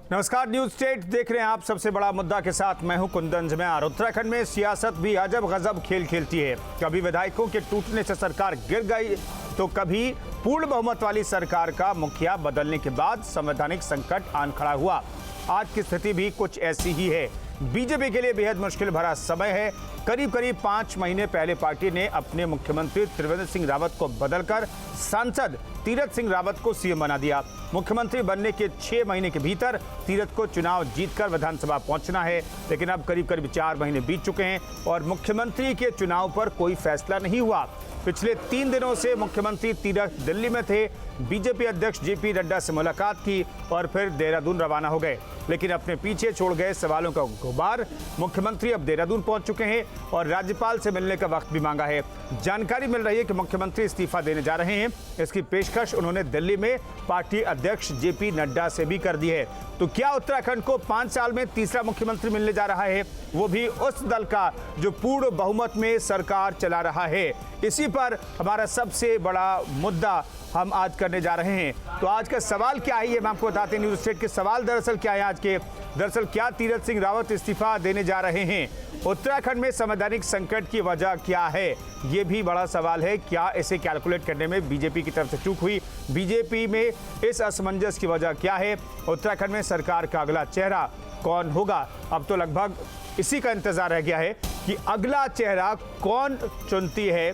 नमस्कार, news state देख रहे हैं आप। सबसे बड़ा मुद्दा के साथ मैं हूं कुंदन जम्यार। उत्तराखंड में सियासत भी अजब गजब खेल खेलती है। कभी विधायकों के टूटने से सरकार गिर गई तो कभी पूर्ण बहुमत वाली सरकार का मुखिया बदलने के बाद संवैधानिक संकट आन खड़ा हुआ। आज की स्थिति भी कुछ ऐसी ही है। बीजेपी के लिए बेहद मुश्किल भरा समय है। करीब करीब 5 महीने पहले पार्टी ने अपने मुख्यमंत्री त्रिवेंद्र सिंह रावत को बदलकर सांसद तीरथ सिंह रावत को सीएम बना दिया। मुख्यमंत्री बनने के 6 महीने के भीतर तीरथ को चुनाव जीतकर विधानसभा पहुंचना है, लेकिन अब करीब करीब 4 महीने बीत चुके हैं और मुख्यमंत्री के चुनाव पर कोई फैसला नहीं हुआ। पिछले 3 दिनों से मुख्यमंत्री तीरथ दिल्ली में थे। बीजेपी अध्यक्ष जेपी नड्डा से मुलाकात की और फिर देहरादून रवाना हो गए, लेकिन अपने पीछे छोड़ गए सवालों का गुबार। मुख्यमंत्री अब देहरादून पहुंच चुके हैं और राज्यपाल से मिलने का वक्त भी मांगा है। जानकारी मिल रही है कि मुख्यमंत्री इस्तीफा देने जा रहे हैं। इसकी पेशकश उन्होंने दिल्ली में पार्टी अध्यक्ष जेपी नड्डा से भी कर दी है। तो क्या उत्तराखंड को 5 साल में तीसरा मुख्यमंत्री मिलने जा रहा है, वो भी उस दल का जो पूर्ण बहुमत में सरकार चला रहा है? इसी पर हमारा सबसे बड़ा मुद्दा हम आज करने जा रहे हैं। तो आज का सवाल क्या है, ये हम आपको बताते हैं। न्यूज स्टेट के सवाल दरअसल क्या है आज के? दरअसल क्या तीरथ सिंह रावत इस्तीफा देने जा रहे हैं? उत्तराखंड में संवैधानिक संकट की वजह क्या है, ये भी बड़ा सवाल है। क्या इसे कैलकुलेट करने में बीजेपी की तरफ से चूक हुई? बीजेपी में इस असमंजस की वजह क्या है? उत्तराखंड में सरकार का अगला चेहरा कौन होगा? अब तो लगभग इसी का इंतजार रह गया है कि अगला चेहरा कौन चुनती है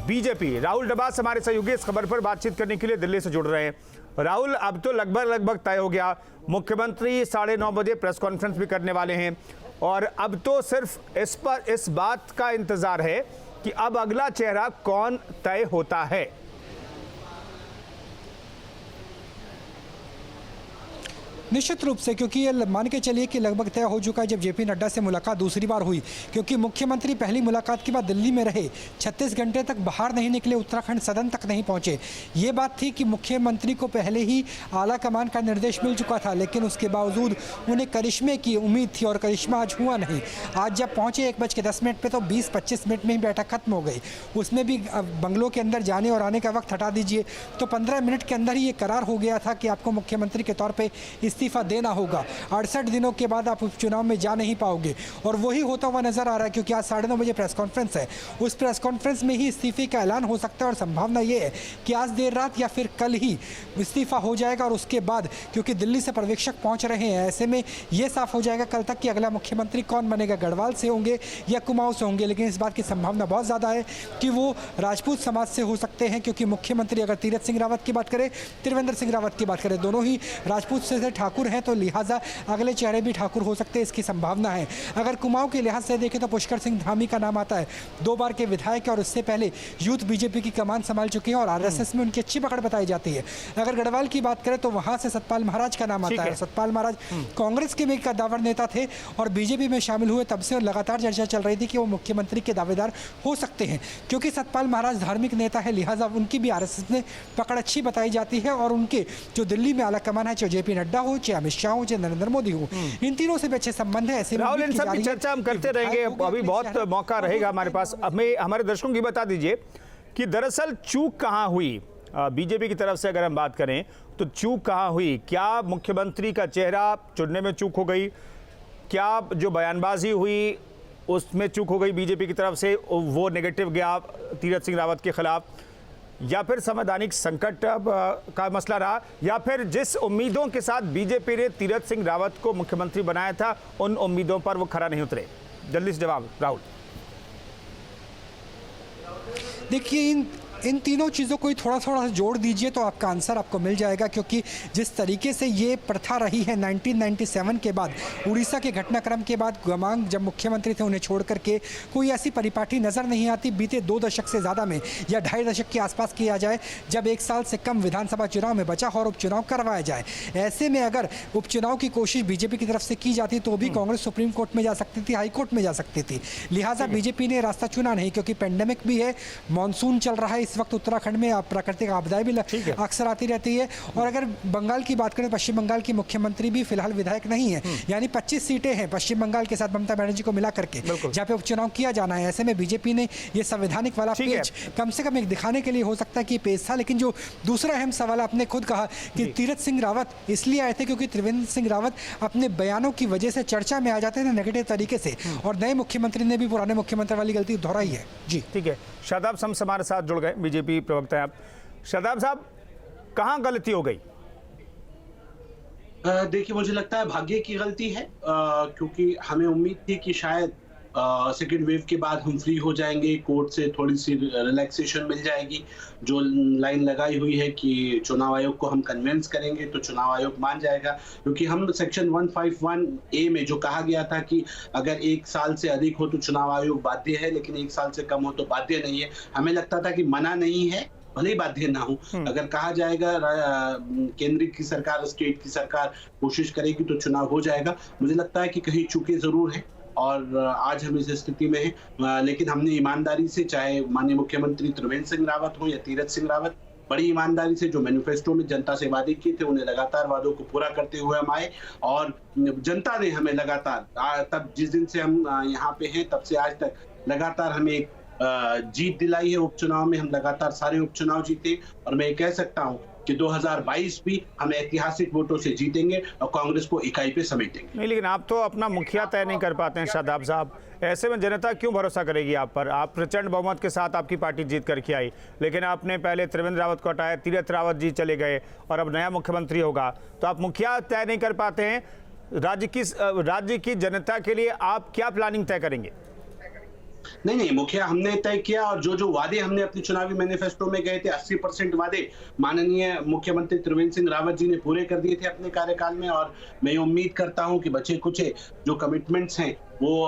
बीजेपी। राहुल डबास हमारे सहयोगी इस खबर पर बातचीत करने के लिए दिल्ली से जुड़ रहे हैं। राहुल, अब तो लगभग तय हो गया, मुख्यमंत्री 9:30 बजे प्रेस कॉन्फ्रेंस भी करने वाले हैं और अब तो सिर्फ इस बात का इंतजार है कि अब अगला चेहरा कौन तय होता है। निश्चित रूप से, क्योंकि ये मान के चलिए कि लगभग तय हो चुका है जब जेपी नड्डा से मुलाकात दूसरी बार हुई, क्योंकि मुख्यमंत्री पहली मुलाकात के बाद दिल्ली में रहे, 36 घंटे तक बाहर नहीं निकले, उत्तराखंड सदन तक नहीं पहुंचे। ये बात थी कि मुख्यमंत्री को पहले ही आला कमान का निर्देश मिल चुका था, लेकिन उसके बावजूद उन्हें करिश्मे की उम्मीद थी और करिश्मा आज हुआ नहीं। आज जब पहुँचे 1:10 पर तो 20-25 मिनट में ही बैठक खत्म हो गई। उसमें भी बंगलों के अंदर जाने और आने का वक्त हटा दीजिए तो 15 मिनट के अंदर ही ये करार हो गया था कि आपको मुख्यमंत्री के तौर पर इस्तीफा देना होगा। 68 दिनों के बाद आप उपचुनाव में जा नहीं पाओगे और वही होता हुआ नजर आ रहा है, क्योंकि आज 9:30 बजे प्रेस कॉन्फ्रेंस है। उस प्रेस कॉन्फ्रेंस में ही इस्तीफे का ऐलान हो सकता है और संभावना ये है कि आज देर रात या फिर कल ही इस्तीफा हो जाएगा और उसके बाद, क्योंकि दिल्ली से पर्यवेक्षक पहुंच रहे हैं, ऐसे में यह साफ हो जाएगा कल तक कि अगला मुख्यमंत्री कौन बनेगा, गढ़वाल से होंगे या कुमाऊं से होंगे। लेकिन इस बात की संभावना बहुत ज़्यादा है कि वो राजपूत समाज से हो सकते हैं, क्योंकि मुख्यमंत्री अगर तीरथ सिंह रावत की बात करें, त्रिवेंद्र सिंह रावत की बात करें, दोनों ही राजपूत से ठाकुर हैं, तो लिहाजा अगले चेहरे भी ठाकुर हो सकते हैं, इसकी संभावना है। अगर कुमाऊं के लिहाज से देखें तो पुष्कर सिंह धामी का नाम आता है, 2 बार के विधायक और उससे पहले यूथ बीजेपी की कमान संभाल चुके हैं और आरएसएस में उनकी अच्छी पकड़ बताई जाती है। अगर गढ़वाल की बात करें तो वहां से सतपाल महाराज का नाम आता है। सतपाल महाराज कांग्रेस के भी दावेदार नेता थे और बीजेपी में शामिल हुए तब से लगातार चर्चा चल रही थी कि वो मुख्यमंत्री के दावेदार हो सकते हैं। क्योंकि सतपाल महाराज धार्मिक नेता है, लिहाजा उनकी भी आरएसएस में पकड़ अच्छी बताई जाती है और उनके जो दिल्ली में आला कमान है, चाहे जेपी नड्डा हो, चाहे अमित शाह हो, चाहे नरेंद्र मोदी हो, इन तीनों से भी अच्छे संबंध है। ऐसे राहुल, इन सब की चर्चा हम करते रहेंगे, अभी बहुत मौका रहेगा हमारे पास। हमें हमारे दर्शकों की बता दीजिए कि दरअसल चूक कहां हुई बीजेपी की तरफ से? अगर हम बात करें तो चूक कहां हुई? क्या मुख्यमंत्री का चेहरा चुनने में चूक हो गई? क्या जो बयानबाजी हुई उसमें चूक हो गई बीजेपी की तरफ से, वो नेगेटिव गया तीरथ सिंह रावत के खिलाफ, या फिर संवैधानिक संकट का मसला रहा, या फिर जिस उम्मीदों के साथ बीजेपी ने तीरथ सिंह रावत को मुख्यमंत्री बनाया था उन उम्मीदों पर वो खरा नहीं उतरे? जल्दी से जवाब राहुल। देखिए, इन तीनों चीज़ों को थोड़ा सा जोड़ दीजिए तो आपका आंसर आपको मिल जाएगा। क्योंकि जिस तरीके से ये प्रथा रही है 1997 के बाद, उड़ीसा के घटनाक्रम के बाद, गमांग जब मुख्यमंत्री थे उन्हें छोड़ करके कोई ऐसी परिपाटी नज़र नहीं आती बीते 2 दशक से ज़्यादा में, या 2.5 दशक के आसपास किया जाए, जब 1 साल से कम विधानसभा चुनाव में बचा और उपचुनाव करवाया जाए। ऐसे में अगर उपचुनाव की कोशिश बीजेपी की तरफ से की जाती तो भी कांग्रेस सुप्रीम कोर्ट में जा सकती थी, हाई कोर्ट में जा सकती थी। लिहाजा बीजेपी ने रास्ता चुना नहीं, क्योंकि पेंडेमिक भी है, मानसून चल रहा है, इस वक्त उत्तराखंड में प्राकृतिक आपदाएं भी अक्सर आती रहती है। और अगर बंगाल की बात करें, पश्चिम बंगाल की मुख्यमंत्री भी फिलहाल विधायक नहीं है, यानी 25 सीटें हैं पश्चिम बंगाल के साथ ममता बनर्जी को मिला करके जहाँ पे उपचुनाव किया जाना है। ऐसे में बीजेपी ने ये संवैधानिक वाला पेज कम से कम एक दिखाने के लिए हो सकता है कि पेज था। लेकिन जो दूसरा अहम सवाल आपने खुद कहा कि तीरथ सिंह रावत इसलिए आए थे क्योंकि त्रिवेंद्र सिंह रावत अपने बयानों की वजह से चर्चा में आ जाते थे नेगेटिव तरीके से, और नए मुख्यमंत्री ने भी पुराने मुख्यमंत्री वाली गलती दोहराई है। जी ठीक है, शादाब शम्स हमारे साथ जुड़ गए, बीजेपी प्रवक्ता हैं आप। शादाब साहब, कहां गलती हो गई? देखिए, मुझे लगता है भाग्य की गलती है, क्योंकि हमें उम्मीद थी कि शायद सेकेंड वेव के बाद हम फ्री हो जाएंगे, कोर्ट से थोड़ी सी रिलैक्सेशन मिल जाएगी। जो लाइन लगाई हुई है कि चुनाव आयोग को हम कन्विंस करेंगे तो चुनाव आयोग मान जाएगा, क्योंकि हम सेक्शन 151A में जो कहा गया था कि अगर 1 साल से अधिक हो तो चुनाव आयोग बाध्य है, लेकिन 1 साल से कम हो तो बाध्य नहीं है। हमें लगता था कि मना नहीं है, भले ही बाध्य ना हो। अगर कहा जाएगा केंद्र की सरकार, स्टेट की सरकार कोशिश करेगी तो चुनाव हो जाएगा। मुझे लगता है कि कहीं चूके जरूर हैं और आज हम इस स्थिति में हैं, लेकिन हमने ईमानदारी से, चाहे माननीय मुख्यमंत्री त्रिवेंद्र सिंह रावत हो या तीरथ सिंह रावत, बड़ी ईमानदारी से जो मैनिफेस्टो में जनता से वादे किए थे उन्हें लगातार वादों को पूरा करते हुए हम आए, और जनता ने हमें लगातार तब जिस दिन से हम यहाँ पे हैं तब से आज तक लगातार हमें एक जीत दिलाई है। उपचुनाव में हम लगातार सारे उपचुनाव जीते, और मैं कह सकता हूं कि 2022 भी हम ऐतिहासिक वोटों से जीतेंगे और कांग्रेस को इकाई पे समेटेंगे। नहीं, लेकिन आप तो अपना मुखिया तय नहीं कर पाते हैं शादाब साहब। ऐसे में जनता क्यों भरोसा करेगी आप पर? आप प्रचंड बहुमत के साथ आपकी पार्टी जीत करके आई, लेकिन आपने पहले त्रिवेंद्र रावत को हटाया, तीरथ रावत जी चले गए और अब नया मुख्यमंत्री होगा, तो आप मुखिया तय नहीं कर पाते हैं। राज्य की जनता के लिए आप क्या प्लानिंग तय करेंगे? नहीं, मुखिया हमने तय किया, और जो वादे हमने अपने चुनावी मैनिफेस्टो में गए थे, 80% वादे माननीय मुख्यमंत्री त्रिवेंद्र सिंह रावत जी ने पूरे कर दिए थे अपने कार्यकाल में। और मैं उम्मीद करता हूं कि बचे कुछ जो कमिटमेंट्स हैं वो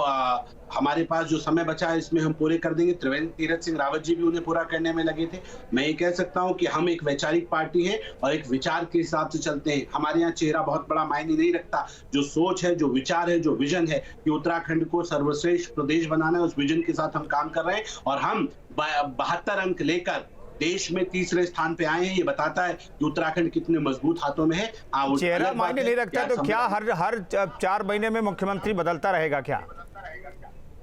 हमारे पास जो समय बचा है इसमें हम पूरे कर देंगे। तीरथ सिंह रावत जी भी उन्हें पूरा करने में लगे थे। मैं ये कह सकता हूं कि हम एक वैचारिक पार्टी है और एक विचार के हिसाब से चलते हैं। हमारे यहाँ चेहरा बहुत बड़ा मायने नहीं रखता, जो सोच है, जो विचार है, जो विजन है कि उत्तराखंड को सर्वश्रेष्ठ प्रदेश बनाना है, उस विजन के साथ हम काम कर रहे हैं। और हम 72 अंक लेकर देश में तीसरे स्थान पे आए हैं। ये बताता है कि उत्तराखंड कितने मजबूत हाथों में है। चेहरा मायने नहीं रखता तो क्या हर 4 महीने में मुख्यमंत्री बदलता रहेगा क्या?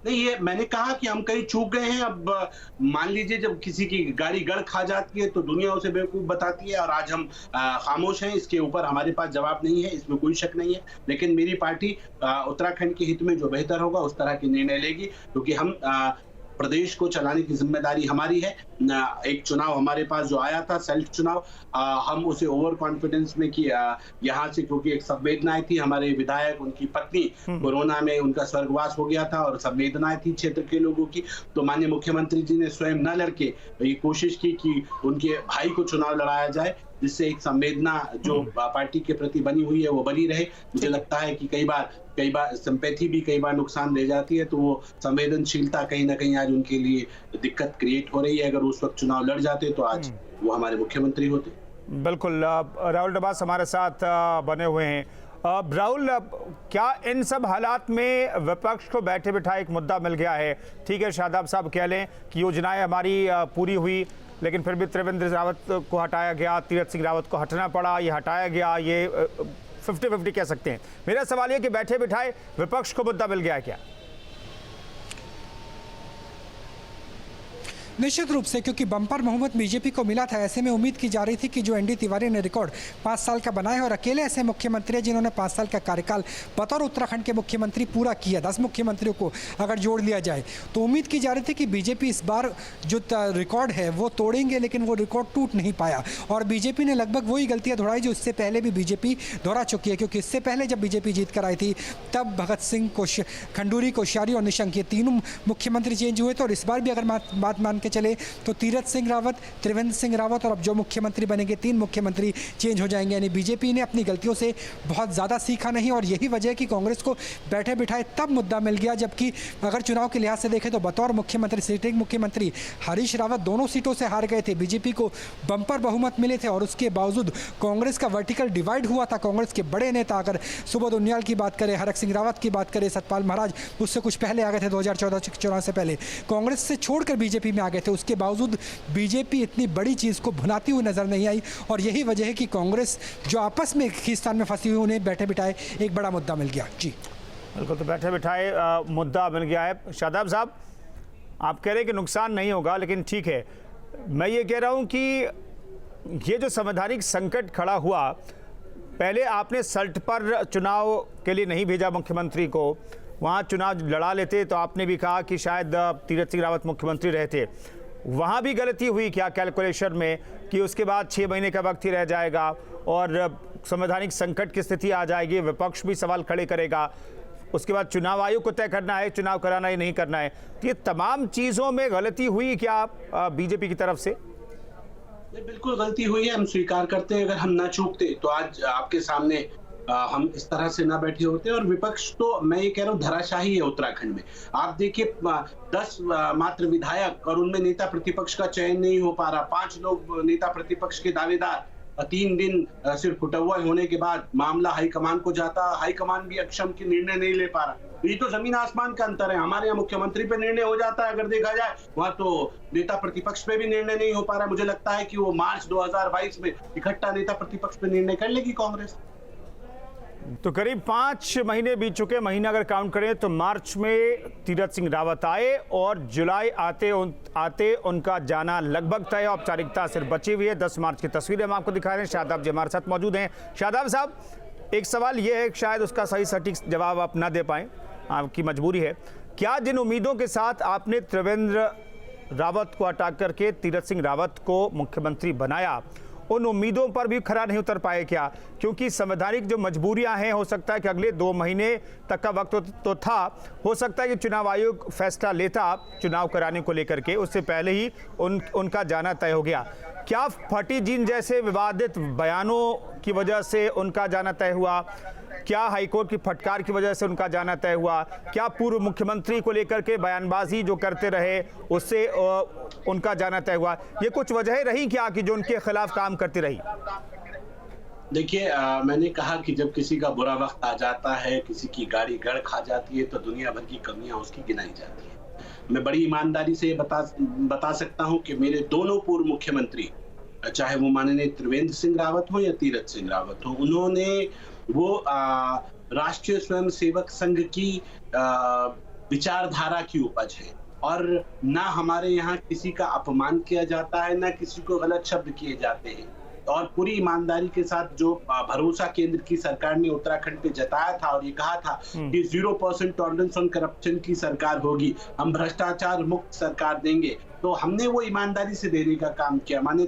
नहीं, ये मैंने कहा कि हम कहीं चूक गए हैं। अब मान लीजिए जब किसी की गाड़ी गड़ खा जाती है तो दुनिया उसे बेवकूफ बताती है, और आज हम खामोश हैं। इसके ऊपर हमारे पास जवाब नहीं है, इसमें कोई शक नहीं है। लेकिन मेरी पार्टी उत्तराखंड के हित में जो बेहतर होगा उस तरह के निर्णय लेगी, क्योंकि हम प्रदेश को चलाने की जिम्मेदारी हमारी है। एक चुनाव हमारे पास जो आया था, सेल्फ चुनाव, हम उसे ओवर कॉन्फिडेंस में किया यहाँ से, क्योंकि एक संवेदनाएं थी। हमारे विधायक, उनकी पत्नी कोरोना में उनका स्वर्गवास हो गया था और संवेदनाएं थी क्षेत्र के लोगों की। तो माननीय मुख्यमंत्री जी ने स्वयं न लड़के ये कोशिश की कि उनके भाई को चुनाव लड़ाया जाए, जिससे एक संवेदना जो पार्टी के प्रति बनी हुई है वो बनी रहे। मुझे लगता है कि कई बार सिंपैथी भी कई बार नुकसान दे जाती है, तो वो संवेदनशीलता कहीं ना कहीं आज उनके लिए दिक्कत क्रिएट हो रही है। अगर उस वक्त चुनाव लड़ जाते तो आज वो हमारे मुख्यमंत्री होते। बिल्कुल। राहुल डबास हमारे साथ बने हुए हैं। राहुल, क्या इन सब हालात में विपक्ष को बैठे बिठाए एक मुद्दा मिल गया है? ठीक है, शादाब साहब कह लें कि योजनाएं हमारी पूरी हुई, लेकिन फिर भी त्रिवेंद्र रावत को हटाया गया, तीरथ सिंह रावत को हटना पड़ा, ये हटाया गया, ये 50-50 कह सकते हैं। मेरा सवाल ये कि बैठे बिठाए विपक्ष को मुद्दा मिल गया क्या? निश्चित रूप से, क्योंकि बम्पर बहुमत बीजेपी को मिला था। ऐसे में उम्मीद की जा रही थी कि जो एनडी तिवारी ने रिकॉर्ड 5 साल का बनाया है, और अकेले ऐसे मुख्यमंत्री जिन्होंने 5 साल का कार्यकाल बतौर उत्तराखंड के मुख्यमंत्री पूरा किया, 10 मुख्यमंत्रियों को अगर जोड़ लिया जाए, तो उम्मीद की जा रही थी कि बीजेपी इस बार जो रिकॉर्ड है वो तोड़ेंगे, लेकिन वो रिकॉर्ड टूट नहीं पाया। और बीजेपी ने लगभग वही गलतियाँ दोहराई जो इससे पहले भी बीजेपी दोहरा चुकी है, क्योंकि इससे पहले जब बीजेपी जीत कर आई थी तब भगत सिंह, खंडूरी, कोश्यारी और निशंक, ये तीनों मुख्यमंत्री चेंज हुए थे। और इस बार भी अगर बात मान के चले तो तीरथ सिंह रावत, त्रिवेंद्र सिंह रावत और अब जो मुख्यमंत्री बनेंगे 3 मुख्यमंत्री चेंज हो जाएंगे। यानी बीजेपी ने अपनी गलतियों से बहुत ज़्यादा सीखा नहीं, और यही वजह है कि कांग्रेस को बैठे बिठाए तब मुद्दा मिल गया, जबकि अगर चुनाव के लिहाज से देखें तो बतौर मुख्यमंत्री, सिटिंग मुख्यमंत्री हरीश रावत दोनों सीटों से हार गए थे। बीजेपी को बम्पर बहुमत मिले थे और उसके बावजूद कांग्रेस का वर्टिकल डिवाइड हुआ था। कांग्रेस के बड़े नेता, अगर सुबोध उनियाल की बात करें, हरक सिंह रावत की बात करें, सतपाल महाराज उससे कुछ पहले आ गए थे, 2014 चुनाव से पहले कांग्रेस से छोड़कर बीजेपी में आ गए थे, उसके बावजूद बीजेपी इतनी बड़ी चीज़ को भुनाती हुई नजर नहीं आई। और यही वजह है कि कांग्रेस जो आपस में खींचतान में फंसी हुई, उन्हें बैठे बिठाए एक बड़ा मुद्दा मिल गया। जी बिल्कुल, तो बैठे बिठाए मुद्दा मिल गया है। शादाब साहब, आप कह रहे हैं कि नुकसान नहीं होगा, लेकिन ठीक है, मैं ये कह रहा हूँ कि ये जो संवैधानिक संकट खड़ा हुआ, पहले आपने सल्ट पर चुनाव के लिए नहीं भेजा मुख्यमंत्री को, वहाँ चुनाव लड़ा लेते तो आपने भी कहा कि शायद तीरथ सिंह रावत मुख्यमंत्री रहते। वहाँ भी गलती हुई क्या कैलकुलेशन में कि उसके बाद 6 महीने का वक्त ही रह जाएगा और संवैधानिक संकट की स्थिति आ जाएगी, विपक्ष भी सवाल खड़े करेगा, उसके बाद चुनाव आयोग को तय करना है चुनाव कराना ही नहीं करना है। तो ये तमाम चीज़ों में गलती हुई क्या बीजेपी की तरफ से? बिल्कुल गलती हुई है, हम स्वीकार करते हैं। अगर हम ना चूकते तो आज आपके सामने हम इस तरह से ना बैठे होते। और विपक्ष तो मैं ये कह रहा हूँ धराशाही है उत्तराखंड में। आप देखिए 10 मात्र विधायक और उनमें नेता प्रतिपक्ष का चयन नहीं हो पा रहा। 5 लोग नेता प्रतिपक्ष के दावेदार, 3 दिन सिर्फ फुटअव्वल होने के बाद मामला हाईकमान को जाता, हाईकमान भी अक्षम के निर्णय नहीं ले पा रहा। ये तो जमीन आसमान का अंतर है। हमारे यहाँ मुख्यमंत्री पे निर्णय हो जाता है अगर देखा जाए, वहाँ तो नेता प्रतिपक्ष पे भी निर्णय नहीं हो पा रहा। मुझे लगता है कि वो मार्च 2022 में इकट्ठा नेता प्रतिपक्ष पे निर्णय कर लेगी कांग्रेस। तो करीब 5 महीने बीत चुके, महीना अगर काउंट करें तो मार्च में तीरथ सिंह रावत आए और जुलाई आते उनका जाना लगभग तय, औपचारिकता सिर्फ बची हुई है। 10 मार्च की तस्वीरें हम आपको दिखा रहे हैं। शादाब जी हमारे साथ मौजूद हैं। शादाब साहब, एक सवाल ये है, शायद उसका सही सटीक जवाब आप ना दे पाएं, आपकी मजबूरी है। क्या जिन उम्मीदों के साथ आपने त्रिवेंद्र रावत को हटा करके तीरथ सिंह रावत को मुख्यमंत्री बनाया, उन उम्मीदों पर भी खरा नहीं उतर पाए क्या? क्योंकि संवैधानिक जो मजबूरियां हैं, हो सकता है कि अगले 2 महीने तक का वक्त तो था, हो सकता है कि चुनाव आयोग फैसला लेता चुनाव कराने को लेकर के, उससे पहले ही उनका जाना तय हो गया। क्या फटी जीन जैसे विवादित बयानों की वजह से उनका जाना तय हुआ? क्या हाईकोर्ट की फटकार की वजह से उनका जाना तय हुआ? क्या पूर्व मुख्यमंत्री को लेकर के बयानबाजी जो करते रहे उससे उनका जाना तय हुआ? ये कुछ वजह रही क्या कि जो उनके खिलाफ काम करती रही? देखिए, मैंने कहा कि जब किसी का बुरा वक्त आ जाता है, किसी की गाड़ी गड़ खा जाती है, तो दुनिया भर की कमियां उसकी गिनाई जाती है। मैं बड़ी ईमानदारी से बता सकता हूं कि मेरे दोनों पूर्व मुख्यमंत्री, चाहे वो माननीय त्रिवेंद्र सिंह रावत हो या तीरथ सिंह रावत हो, उन्होंने वो राष्ट्रीय स्वयंसेवक संघ की विचारधारा की उपज है। और ना हमारे यहाँ किसी का अपमान किया जाता है, ना किसी को गलत शब्द किए जाते हैं। और पूरी ईमानदारी के साथ जो भरोसा केंद्र की सरकार ने उत्तराखंड पे जताया था और ये कहा था कि 0% टॉलरेंस ऑन करप्शन की सरकार होगी, हम भ्रष्टाचार मुक्त सरकार देंगे, तो हमने वो ईमानदारी से देने का काम किया। माननीय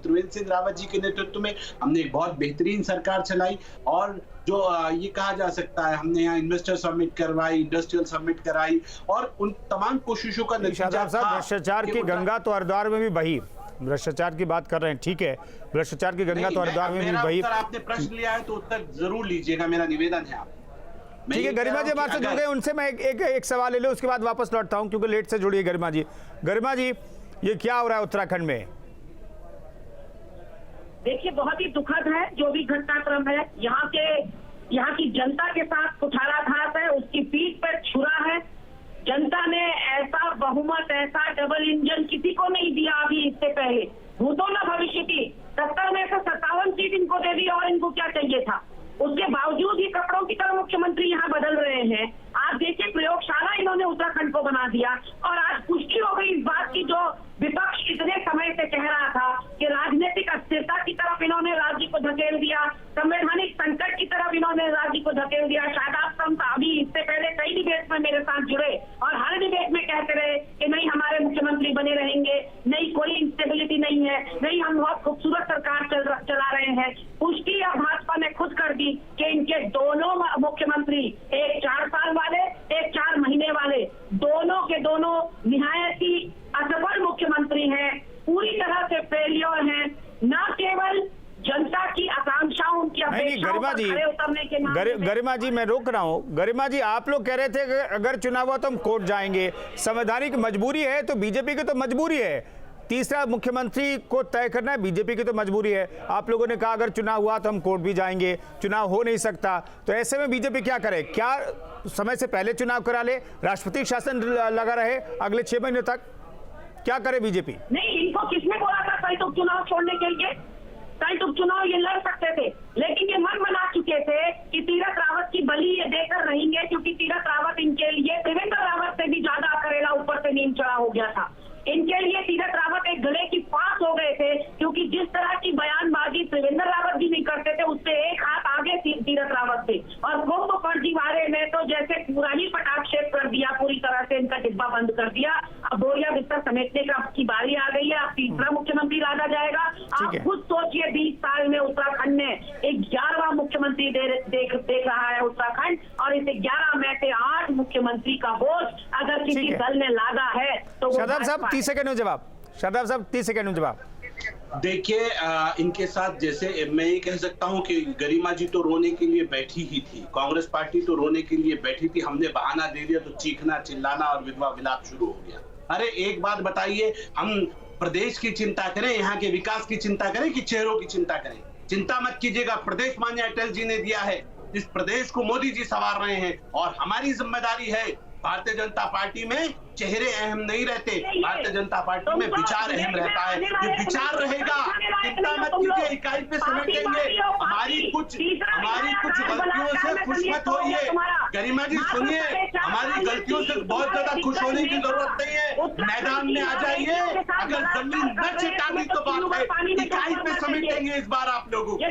त्रिवेंद्र सिंह रावत जी के नेतृत्व में हमने एक बहुत बेहतरीन सरकार चलाई। और जो ये कहा जा सकता है, हमने यहाँ इन्वेस्टर समिट करवाई, इंडस्ट्रियल समिट कराई, और उन तमाम कोशिशों का नतीजा था। भ्रष्टाचार की गंगा तो हरिद्वार में भी बही, भ्रष्टाचार की बात कर रहे हैं, ठीक है, भ्रष्टाचार की गंगा तो हरिद्वार में भी बही। आपने प्रश्न लिया है तो उत्तर जरूर लीजिएगा, मेरा निवेदन है आप। ठीक है, गरिमा जी हमारे से जुड़ गए, उनसे मैं एक सवाल ले लूं, उसके बाद वापस लौटता हूं क्योंकि लेट से जुड़ी है गरिमा जी। गरिमा जी, ये क्या हो रहा है उत्तराखंड में? देखिए, बहुत ही दुखद है जो भी घटनाक्रम है। यहाँ की जनता के साथ कुठाराघात है, उसकी पीठ पर छुरा है। जनता ने ऐसा बहुमत, ऐसा डबल इंजन किसी को नहीं दिया अभी इससे पहले, भूतों न भविष्य की। 70 में से 57 सीट इनको दे दी, और इनको क्या चाहिए था? उसके बावजूद ही कपड़ों की तरह मुख्यमंत्री यहाँ बदल रहे हैं। आप देखिए, प्रयोगशाला इन्होंने उत्तराखंड को बना दिया, और आज पुष्टि हो गई इस बात की जो विपक्ष इतने समय से कह रहा था कि राजनीतिक अस्थिरता की तरफ इन्होंने राज्य को धकेल दिया, संवैधानिक संकट की तरफ इन्होंने राज्य को धकेल दिया। शादाब साहब अभी इससे पहले कई डिबेट में मेरे साथ जुड़े और हर डिबेट में कहते रहे कि नहीं हमारे मुख्यमंत्री बने रहेंगे, नहीं कोई इंस्टेबिलिटी नहीं है, नहीं हम बहुत खूबसूरत सरकार चला रहे हैं। पुष्टि अब भाजपा ने खुद कर दी कि इनके दोनों मुख्यमंत्री, एक 4 साल वाले, एक 4 महीने वाले, दोनों के दोनों निहायत ही असफल मुख्यमंत्री हैं, पूरी तरह से फेलियर हैं। न केवल जनता की आकांक्षाओं, उनकी अपेक्षाओं पर खरे उतरने के नाम। गरिमा जी, मैं रोक रहा हूँ। गरिमा जी, आप लोग कह रहे थे कि अगर चुनाव हुआ तो हम कोर्ट जाएंगे, संवैधानिक मजबूरी है, तो बीजेपी की तो मजबूरी है, तीसरा मुख्यमंत्री को तय करना है, बीजेपी की तो मजबूरी है। आप लोगों ने कहा अगर चुनाव हुआ तो हम कोर्ट भी जाएंगे, चुनाव हो नहीं सकता, तो ऐसे में बीजेपी क्या करे? क्या समय से पहले चुनाव करा ले, राष्ट्रपति शासन लगा रहे अगले 6 महीने तक? क्या करे बीजेपी? नहीं, इनको किसने बोला था कल उपचुनाव छोड़ने के लिए? कल उपचुनाव ये लड़ सकते थे, लेकिन ये मन बना चुके थे कि तीरथ रावत की बलि ये देकर रहेंगे, क्योंकि तीरथ रावत इनके लिए देवेंद्र रावत से भी ज्यादा करेला ऊपर से नीम चढ़ा हो गया था। इनके लिए तीरथ रावत एक गले की फांस हो गए थे, क्योंकि जिस तरह की बयानबाजी देवेंद्र रावत भी नहीं करते थे, उससे एक हाथ आगे तीरथ रावत थे। और कुंभ फर्जीवाड़े में तो जैसे पूरा ही पटाक्षेप कर दिया, पूरी तरह से इनका डिब्बा बंद कर दिया। अब बोरिया बिस्तर समेटने की बारी आ गई है। अब तीसरा मुख्यमंत्री लादा जाएगा। आप खुद सोचिए, 20 साल में उत्तराखंड में 11वां मुख्यमंत्री देख रहा है उत्तराखंड, और इस 11 में से 8 मुख्यमंत्री का बोझ अगर किसी दल ने लादा है तो शादाब साहब 30 सेकंड में जवाब। शादाब साहब 30 सेकंड में जवाब। देखिए, इनके साथ जैसे मैं ये कह सकता हूं कि गरिमा जी तो रोने के लिए बैठी ही थी, कांग्रेस पार्टी तो रोने के लिए बैठी थी। हमने बहाना दे दिया तो चीखना चिल्लाना और विधवा विलाप शुरू हो गया। अरे एक बात बताइए, हम प्रदेश की चिंता करें, यहाँ के विकास की चिंता करें कि चेहरों की चिंता करें? चिंता मत कीजिएगा, प्रदेश माननीय अटल जी ने दिया है, इस प्रदेश को मोदी जी संवार रहे हैं और हमारी जिम्मेदारी है। भारतीय जनता पार्टी में चेहरे अहम नहीं रहते, भारतीय जनता पार्टी में विचार अहम रहता है। ये विचार रहेगा, चिंता मत कीजिए, इकाई पे समेटेंगे। हमारी कुछ गलतियों से खुश मत होइए। गरिमा जी सुनिए, हमारी गलतियों से बहुत ज्यादा खुश होने की जरूरत नहीं है। मैदान में आ जाइए, अगर जमीन न छिटानी तो बात है, इकाई पे समेटेंगे इस बार आप लोगों को,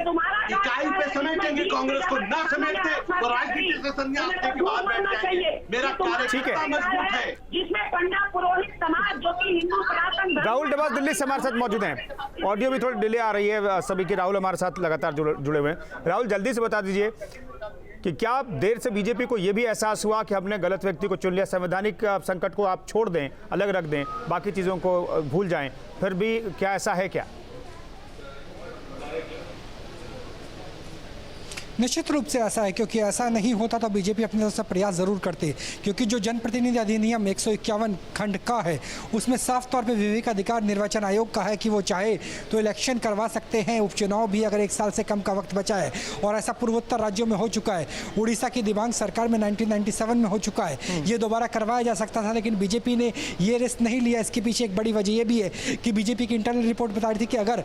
इकाई पे समेटेंगे। कांग्रेस को न समेटते तो राजनीति से संन्यास लेने के बाद बैठ जाएंगे। मेरा कार्यकर्ता मजबूत है, जिसमें पंडा पुरोहित समाज जो कि हिंदू सनातन। राहुल डबास दिल्ली से हमारे साथ मौजूद हैं। ऑडियो भी थोड़ी डिले आ रही है सभी की। राहुल हमारे साथ लगातार जुड़े हुए हैं। राहुल, जल्दी से बता दीजिए कि क्या देर से बीजेपी को यह भी एहसास हुआ कि हमने गलत व्यक्ति को चुन लिया? संवैधानिक संकट को आप छोड़ दें, अलग रख दें, बाकी चीज़ों को भूल जाएं, फिर भी क्या ऐसा है क्या? निश्चित रूप से ऐसा है, क्योंकि ऐसा नहीं होता तो बीजेपी अपनी तरफ से प्रयास जरूर करती, क्योंकि जो जनप्रतिनिधि अधिनियम 151 खंड का है उसमें साफ तौर पे विवेक अधिकार निर्वाचन आयोग का है कि वो चाहे तो इलेक्शन करवा सकते हैं, उपचुनाव भी अगर 1 साल से कम का वक्त बचा है। और ऐसा पूर्वोत्तर राज्यों में हो चुका है। उड़ीसा की दिबांग सरकार में 1997 में हो चुका है, ये दोबारा करवाया जा सकता था, लेकिन बीजेपी ने ये रिस्क नहीं लिया। इसके पीछे एक बड़ी वजह ये भी है कि बीजेपी की इंटरनल रिपोर्ट बता रही थी कि अगर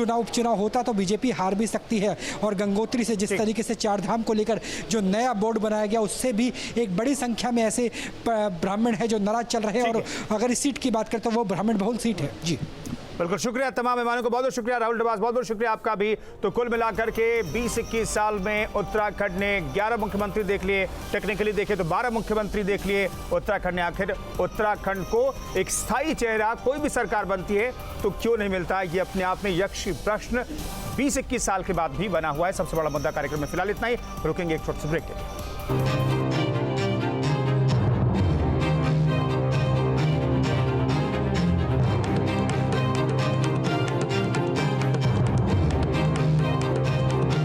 उपचुनाव होता तो बीजेपी हार भी सकती है। और गंगोत्री से जिस तरीके से 4 धाम को लेकर जो नया बोर्ड बनाया गया, उससे भी एक बड़ी संख्या में ऐसे ब्राह्मण है जो नाराज चल रहे हैं। और अगर इस सीट की बात करें तो वो ब्राह्मण बहुल सीट है। जी बिल्कुल, शुक्रिया तमाम मेहमानों को, बहुत बहुत शुक्रिया। राहुल डबास, बहुत बहुत शुक्रिया आपका भी। तो कुल मिलाकर के 20-21 साल में उत्तराखंड ने 11 मुख्यमंत्री देख लिए, टेक्निकली देखे तो 12 मुख्यमंत्री देख लिए उत्तराखंड ने। आखिर उत्तराखंड को एक स्थायी चेहरा कोई भी सरकार बनती है तो क्यों नहीं मिलता है, ये अपने आप में यक्ष प्रश्न 20-21 साल के बाद भी बना हुआ है। सबसे बड़ा मुद्दा कार्यक्रम में फिलहाल इतना ही, रुकेंगे एक छोटे से ब्रेक के लिए।